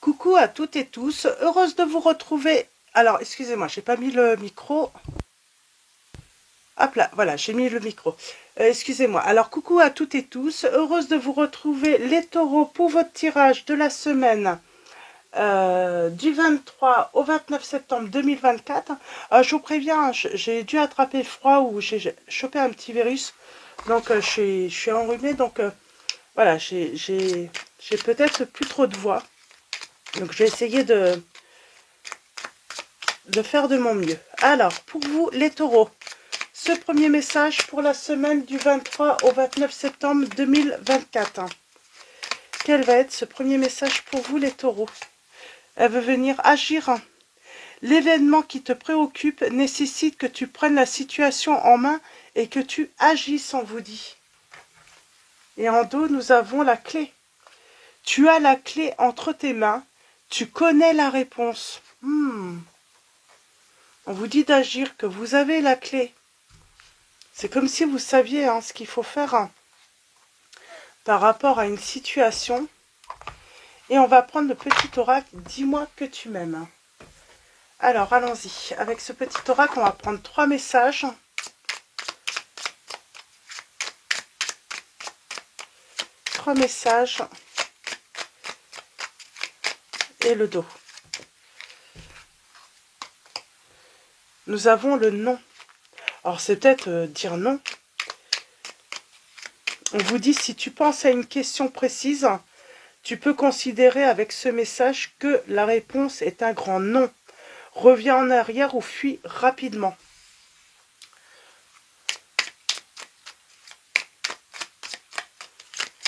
Coucou à toutes et tous, heureuse de vous retrouver. Alors, excusez-moi, j'ai pas mis le micro. Hop là, voilà, j'ai mis le micro. Excusez-moi. Alors, coucou à toutes et tous, heureuse de vous retrouver les taureaux pour votre tirage de la semaine du 23 au 29 septembre 2024. Je vous préviens, j'ai dû attraper froid ou j'ai chopé un petit virus. Donc, je suis enrhumée, donc voilà, j'ai peut-être plus trop de voix. Donc, je vais essayer de faire de mon mieux. Alors, pour vous, les taureaux, ce premier message pour la semaine du 23 au 29 septembre 2024. Quel va être ce premier message pour vous, les taureaux? Elle veut venir agir. L'événement qui te préoccupe nécessite que tu prennes la situation en main et que tu agisses, on vous dit. Et en dos, nous avons la clé. Tu as la clé entre tes mains. Tu connais la réponse. On vous dit d'agir, que vous avez la clé. C'est comme si vous saviez ce qu'il faut faire par rapport à une situation. Et on va prendre le petit oracle, dis-moi que tu m'aimes. Alors, allons-y. Avec ce petit oracle, on va prendre 3 messages. 3 messages. Et le dos. Nous avons le non. Alors, c'est peut-être dire non. On vous dit, si tu penses à une question précise, tu peux considérer avec ce message que la réponse est un grand non. Reviens en arrière ou fuis rapidement.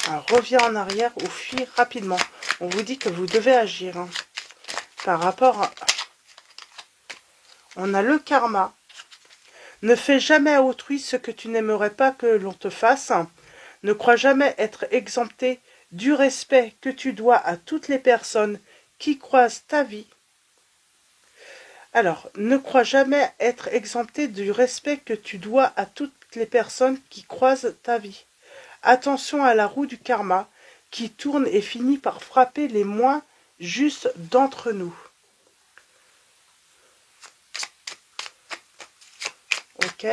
Alors, reviens en arrière ou fuis rapidement. On vous dit que vous devez agir. Par rapport à... On a le karma. Ne fais jamais à autrui ce que tu n'aimerais pas que l'on te fasse. Ne crois jamais être exempté du respect que tu dois à toutes les personnes qui croisent ta vie. Alors, ne crois jamais être exempté du respect que tu dois à toutes les personnes qui croisent ta vie. Attention à la roue du karma qui tourne et finit par frapper les moins justes d'entre nous. Ok.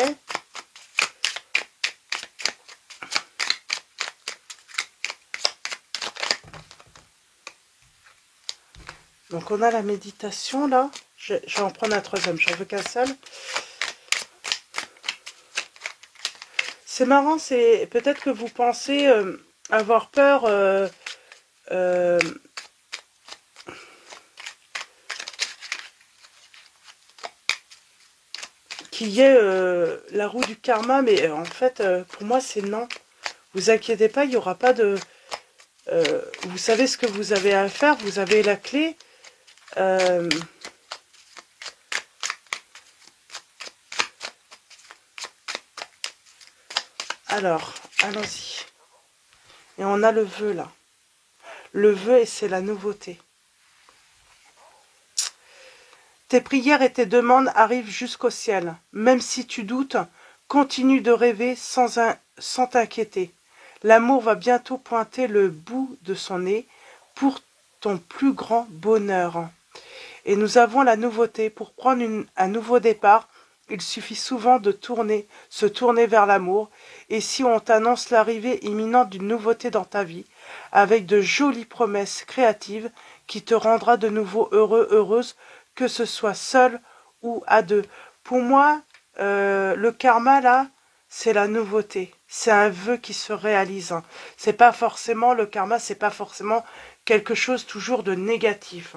Donc on a la méditation là. Je vais en prendre un troisième, j'en veux qu'un seul. C'est marrant, c'est peut-être que vous pensez avoir peur qu'il y ait la roue du karma, mais en fait, pour moi, c'est non. Vous inquiétez pas, il n'y aura pas de... vous savez ce que vous avez à faire, vous avez la clé. Alors, allons-y. Et on a le vœu là. Le vœu, et c'est la nouveauté. Tes prières et tes demandes arrivent jusqu'au ciel. Même si tu doutes, continue de rêver sans t'inquiéter. L'amour va bientôt pointer le bout de son nez pour ton plus grand bonheur. Et nous avons la nouveauté. Pour prendre un nouveau départ, il suffit souvent de se tourner vers l'amour. Et si on t'annonce l'arrivée imminente d'une nouveauté dans ta vie, avec de jolies promesses créatives qui te rendra de nouveau heureux, heureuse, que ce soit seul ou à deux. Pour moi, le karma, là, c'est la nouveauté. C'est un vœu qui se réalise. C'est pas forcément, le karma, c'est pas forcément quelque chose toujours de négatif.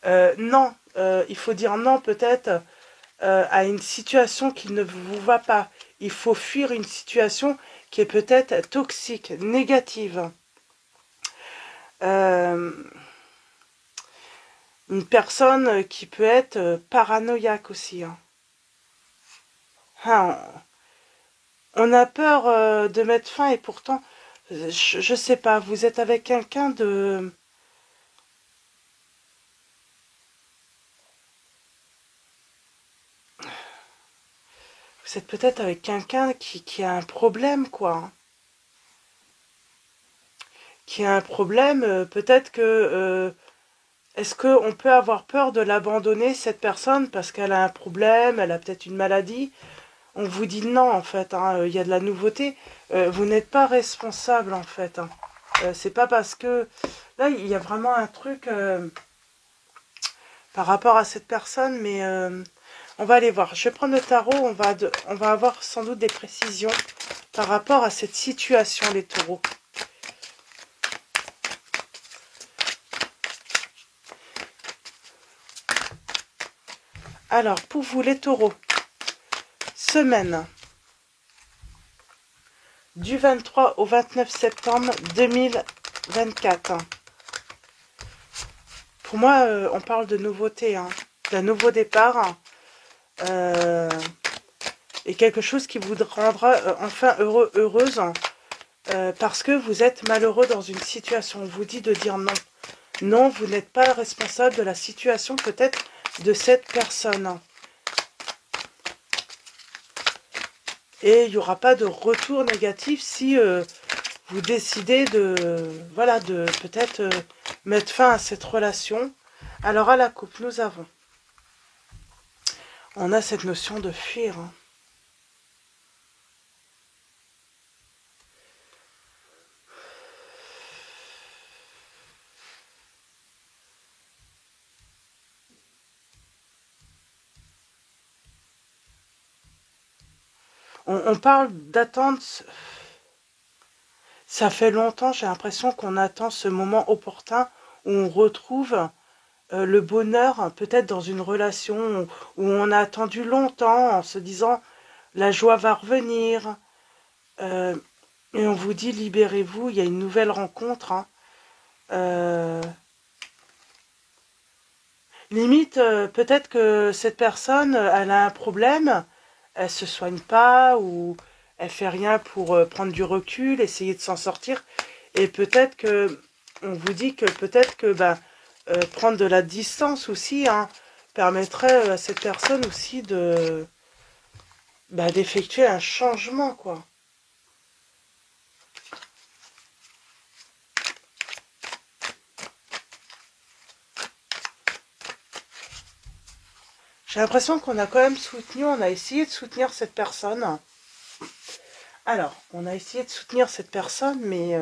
Non, il faut dire non peut-être à une situation qui ne vous va pas. Il faut fuir une situation qui est peut-être toxique, négative. Une personne qui peut être paranoïaque aussi. On a peur de mettre fin et pourtant, je sais pas, vous êtes avec quelqu'un de... Vous êtes peut-être avec quelqu'un qui a un problème, quoi. Qui a un problème, peut-être que Est-ce qu'on peut avoir peur de l'abandonner, cette personne, parce qu'elle a un problème, elle a peut-être une maladie? On vous dit non, en fait, hein, il y a de la nouveauté. Vous n'êtes pas responsable, en fait. Hein. C'est pas parce que... Là, il y a vraiment un truc par rapport à cette personne, mais on va aller voir. Je vais prendre le tarot, on va avoir sans doute des précisions par rapport à cette situation, les taureaux. Alors, pour vous, les taureaux, semaine du 23 au 29 septembre 2024. Pour moi, on parle de nouveauté, hein, d'un nouveau départ, et quelque chose qui vous rendra enfin heureux, heureuse, parce que vous êtes malheureux dans une situation. On vous dit de dire non. Non, vous n'êtes pas responsable de la situation peut-être de cette personne. Et il n'y aura pas de retour négatif si vous décidez de, voilà, de peut-être mettre fin à cette relation. Alors à la coupe, on a cette notion de fuir. Hein. On parle d'attente. Ça fait longtemps, j'ai l'impression qu'on attend ce moment opportun où on retrouve le bonheur, peut-être dans une relation où on a attendu longtemps en se disant la joie va revenir. euh, et on vous dit libérez-vous, il y a une nouvelle rencontre. Hein. Euh, limite, peut-être que cette personne, elle a un problème, elle se soigne pas ou elle fait rien pour prendre du recul, essayer de s'en sortir. Et peut-être que on vous dit que peut-être que prendre de la distance aussi hein, permettrait à cette personne aussi de d'effectuer un changement quoi. J'ai l'impression qu'on a quand même soutenu, on a essayé de soutenir cette personne. Alors, on a essayé de soutenir cette personne, mais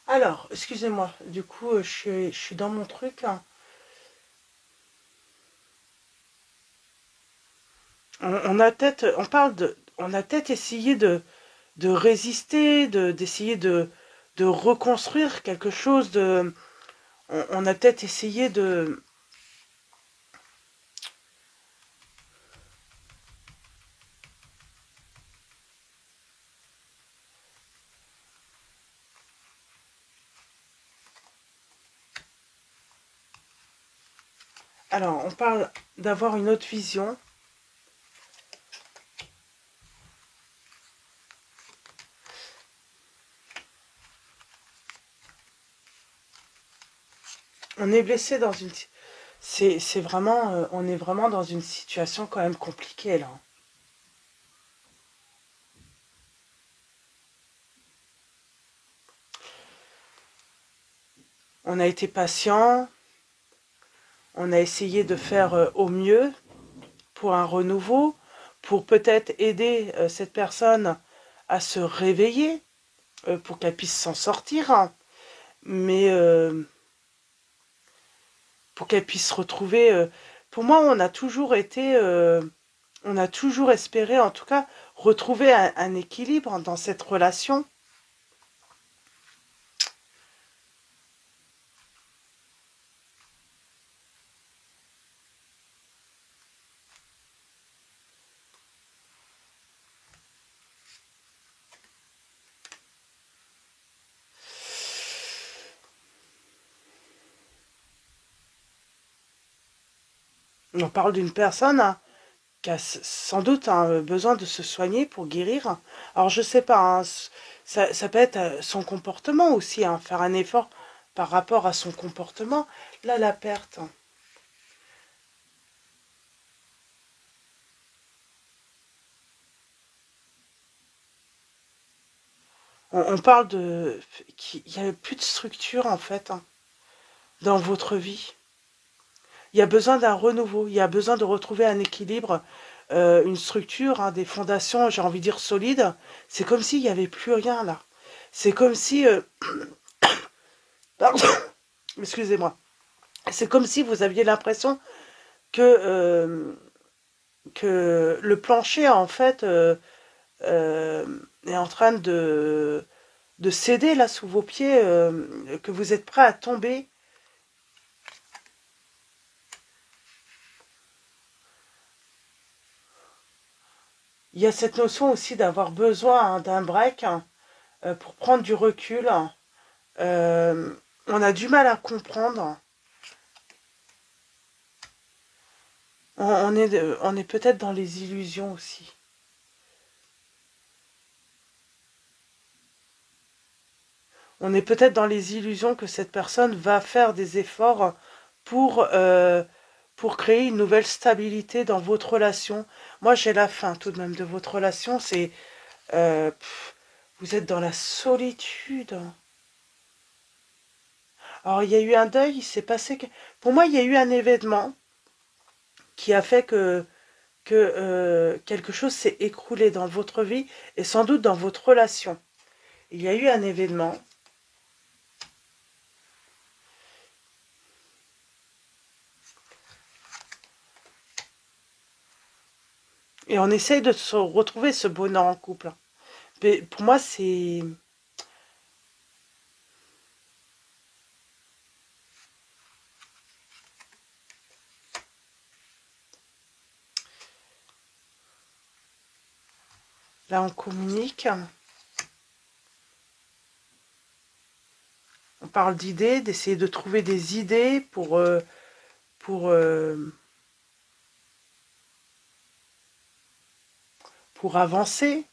alors, excusez-moi, du coup, je suis dans mon truc. Hein. On a peut-être, on parle de, on a peut-être essayé de résister, d'essayer de reconstruire quelque chose de, on a peut-être essayé de, alors, on parle d'avoir une autre vision. On est blessé dans une, c'est vraiment, on est vraiment dans une situation quand même compliquée là. On a été patient, on a essayé de faire au mieux pour un renouveau, pour peut-être aider cette personne à se réveiller, pour qu'elle puisse s'en sortir, hein. Mais pour qu'elle puisse retrouver... pour moi, on a toujours été... on a toujours espéré, en tout cas, retrouver un équilibre dans cette relation. On parle d'une personne hein, qui a sans doute besoin de se soigner pour guérir. Alors je sais pas, hein, ça peut être son comportement aussi, hein, faire un effort par rapport à son comportement. Là, la perte. On parle de qu'il n'y a plus de structure en fait, hein, dans votre vie. Il y a besoin d'un renouveau, il y a besoin de retrouver un équilibre, une structure, hein, des fondations, j'ai envie de dire solides. C'est comme s'il n'y avait plus rien là. C'est comme si... pardon, excusez-moi. C'est comme si vous aviez l'impression que le plancher, en fait, est en train de céder là sous vos pieds, que vous êtes prêt à tomber. Il y a cette notion aussi d'avoir besoin, hein, d'un break, hein, pour prendre du recul. Euh, on a du mal à comprendre. On est peut-être dans les illusions aussi. On est peut-être dans les illusions que cette personne va faire des efforts pour, euh, pour créer une nouvelle stabilité dans votre relation. Moi, j'ai la fin tout de même de votre relation. C'est vous êtes dans la solitude. Alors, il y a eu un deuil, il s'est passé... Pour moi, il y a eu un événement qui a fait que quelque chose s'est écroulé dans votre vie et sans doute dans votre relation. Il y a eu un événement. Et on essaye de se retrouver ce bonheur en couple. Mais pour moi, c'est... Là, on communique. On parle d'idées, d'essayer de trouver des idées pour, pour avancer.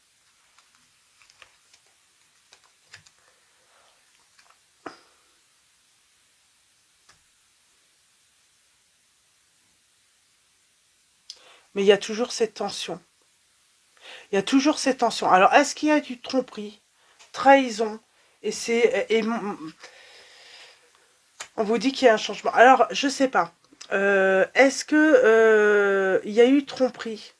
Mais il y a toujours cette tension. Il y a toujours cette tension. Alors, est-ce qu'il y a du tromperie, trahison, et on vous dit qu'il y a un changement. Alors, je sais pas. Est-ce que il y a eu tromperie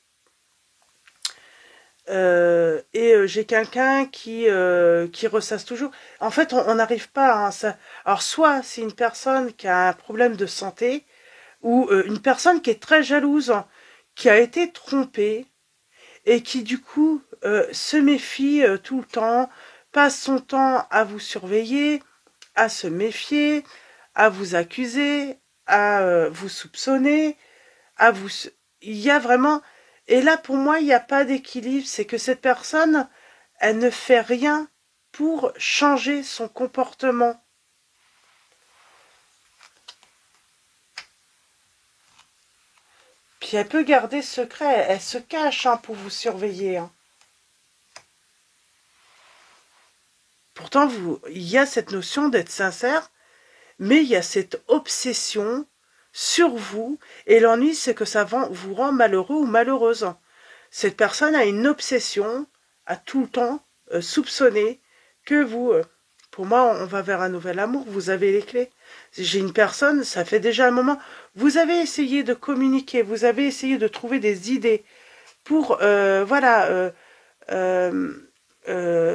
j'ai quelqu'un qui ressasse toujours. En fait, on n'arrive pas à ça. Alors, soit c'est une personne qui a un problème de santé, ou une personne qui est très jalouse, qui a été trompée, et qui du coup se méfie tout le temps, passe son temps à vous surveiller, à se méfier, à vous accuser, à vous soupçonner, à vous... Il y a vraiment... Et là, pour moi, il n'y a pas d'équilibre. C'est que cette personne, elle ne fait rien pour changer son comportement. Puis elle peut garder secret. Elle se cache, hein, pour vous surveiller, hein. Pourtant, il y a cette notion d'être sincère, mais il y a cette obsession sur vous, et l'ennui, c'est que ça vous rend malheureux ou malheureuse. Cette personne a une obsession à tout le temps soupçonner que vous... pour moi, on va vers un nouvel amour, vous avez les clés. J'ai une personne, ça fait déjà un moment, vous avez essayé de communiquer, vous avez essayé de trouver des idées pour, euh,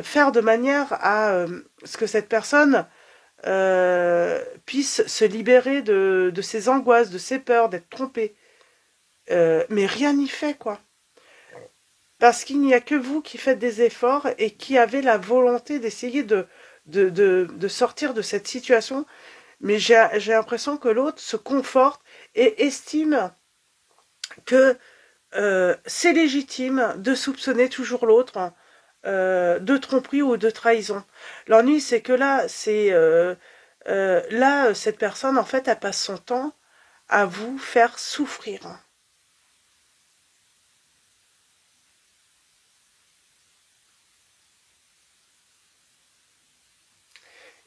faire de manière à ce que cette personne puisse se libérer de ses angoisses, de ses peurs, d'être trompée. Mais rien n'y fait, quoi. Parce qu'il n'y a que vous qui faites des efforts et qui avez la volonté d'essayer de sortir de cette situation. Mais j'ai l'impression que l'autre se conforte et estime que c'est légitime de soupçonner toujours l'autre de tromperie ou de trahison. L'ennui, c'est que là, cette personne, en fait, elle passe son temps à vous faire souffrir.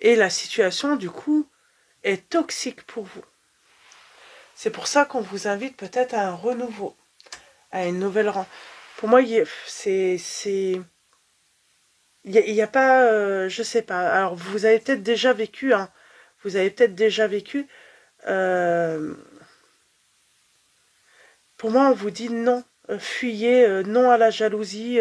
Et la situation, du coup, est toxique pour vous. C'est pour ça qu'on vous invite peut-être à un renouveau, à une nouvelle rencontre. Pour moi, il y a pas, je sais pas. Alors, vous avez peut-être déjà vécu, hein. Vous avez peut-être déjà vécu. euh, pour moi, on vous dit non, fuyez, non à la jalousie.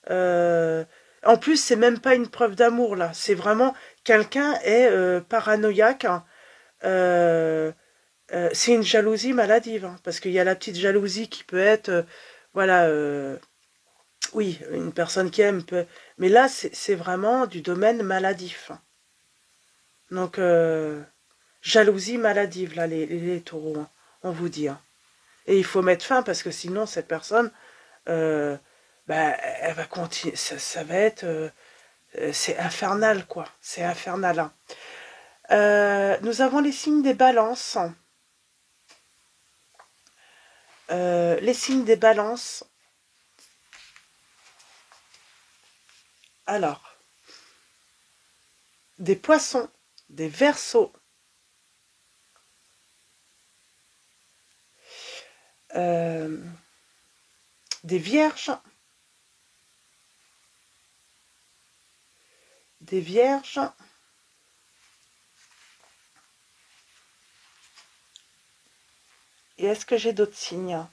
Euh, en plus, c'est même pas une preuve d'amour là. C'est vraiment quelqu'un est paranoïaque, hein. Euh, c'est une jalousie maladive, hein, parce qu'il y a la petite jalousie qui peut être, voilà, oui, une personne qui aime peut, mais là, c'est vraiment du domaine maladif, hein. Donc, jalousie maladive, là, les taureaux, hein, on vous dit, hein. Et il faut mettre fin, parce que sinon, cette personne, euh, bah, elle va continuer, ça va être, c'est infernal, quoi. C'est infernal, hein. Nous avons les signes des balances. Les signes des balances. Alors, des poissons, des verseaux, euh, des vierges, des vierges, et est-ce que j'ai d'autres signes?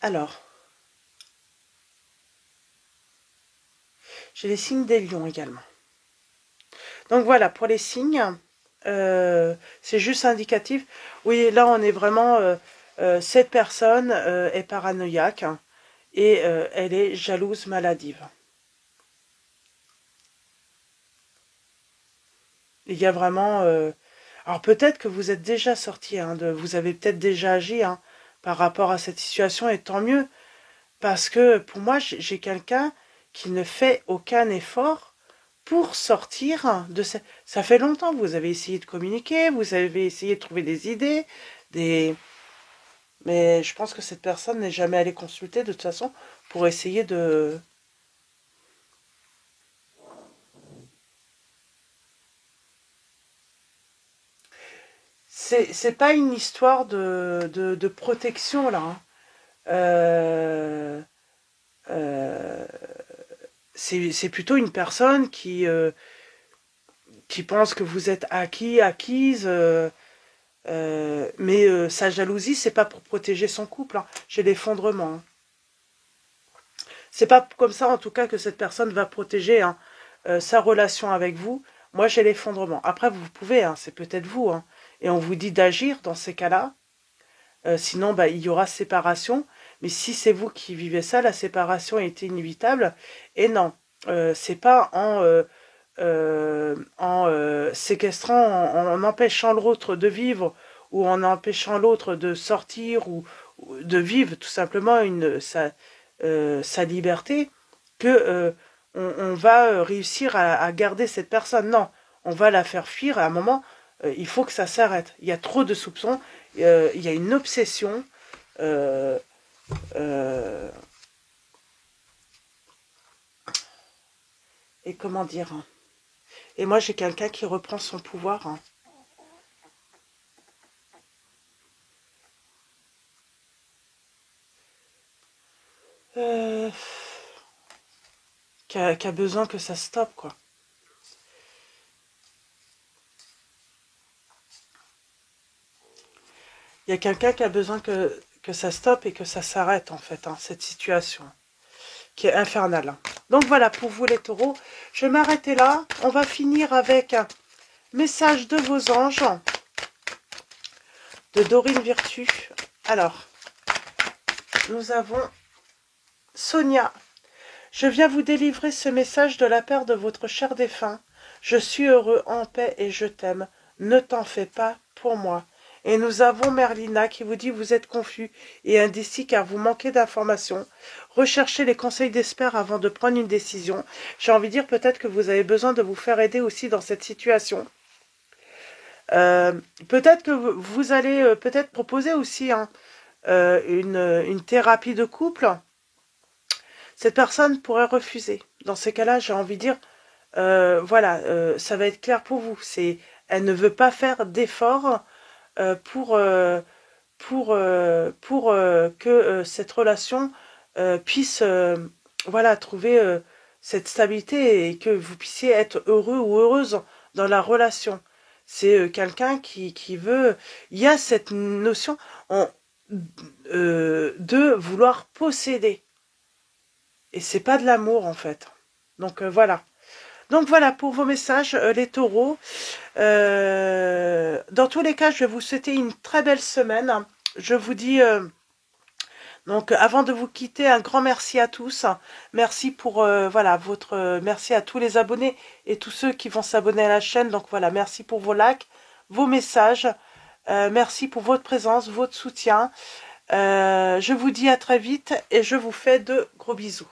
Alors, j'ai les signes des lions également. Donc voilà, pour les signes, c'est juste indicatif. Oui, là on est vraiment, cette personne est paranoïaque, hein, et elle est jalouse maladive. Il y a vraiment... alors peut-être que vous êtes déjà sorti, hein, vous avez peut-être déjà agi, hein, par rapport à cette situation, et tant mieux. Parce que pour moi, j'ai quelqu'un qui ne fait aucun effort pour sortir de ça. Ça fait longtemps que vous avez essayé de communiquer, vous avez essayé de trouver des idées, des... mais je pense que cette personne n'est jamais allée consulter de toute façon pour essayer de... C'est pas une histoire de protection là, hein. Euh, euh, c'est plutôt une personne qui pense que vous êtes acquise, mais sa jalousie, c'est pas pour protéger son couple, hein. J'ai l'effondrement, hein. C'est pas comme ça, en tout cas, que cette personne va protéger, hein, sa relation avec vous. Moi, j'ai l'effondrement. Après, vous pouvez, hein, c'est peut-être vous, hein, et on vous dit d'agir dans ces cas-là. Sinon, bah, il y aura séparation. Mais si c'est vous qui vivez ça, la séparation est inévitable. Et non, c'est pas en séquestrant, en empêchant l'autre de vivre ou en empêchant l'autre de sortir ou de vivre tout simplement sa liberté que on va réussir à garder cette personne. Non, on va la faire fuir. À un moment, il faut que ça s'arrête. Il y a trop de soupçons. Il y a une obsession. euh, euh, et comment dire, hein. Et moi, j'ai quelqu'un qui reprend son pouvoir, hein. Euh, qui a besoin que ça stoppe, quoi. Il y a quelqu'un qui a besoin que ça stoppe et que ça s'arrête, en fait, hein, cette situation, qui est infernale, hein. Donc voilà, pour vous les taureaux, je vais m'arrêter là. On va finir avec un message de vos anges, de Dorine Virtue. Alors, nous avons Sonia. Je viens vous délivrer ce message de la part de votre cher défunt. Je suis heureux, en paix et je t'aime. Ne t'en fais pas pour moi. Et nous avons Merlina qui vous dit vous êtes confus et indécis car vous manquez d'informations. Recherchez les conseils d'experts avant de prendre une décision. J'ai envie de dire peut-être que vous avez besoin de vous faire aider aussi dans cette situation. Peut-être que vous allez peut-être proposer aussi, hein, une thérapie de couple, cette personne pourrait refuser. Dans ces cas-là, j'ai envie de dire, voilà, ça va être clair pour vous. Elle ne veut pas faire d'efforts pour que cette relation puisse voilà, trouver cette stabilité et que vous puissiez être heureux ou heureuse dans la relation. C'est quelqu'un qui veut... Il y a cette notion de vouloir posséder. Et c'est pas de l'amour, en fait. Donc, voilà. Donc, voilà pour vos messages, les taureaux. Dans tous les cas, je vais vous souhaiter une très belle semaine. Je vous dis... donc, avant de vous quitter, un grand merci à tous. Merci pour voilà merci à tous les abonnés et tous ceux qui vont s'abonner à la chaîne. Donc voilà, merci pour vos likes, vos messages. Merci pour votre présence, votre soutien. Je vous dis à très vite et je vous fais de gros bisous.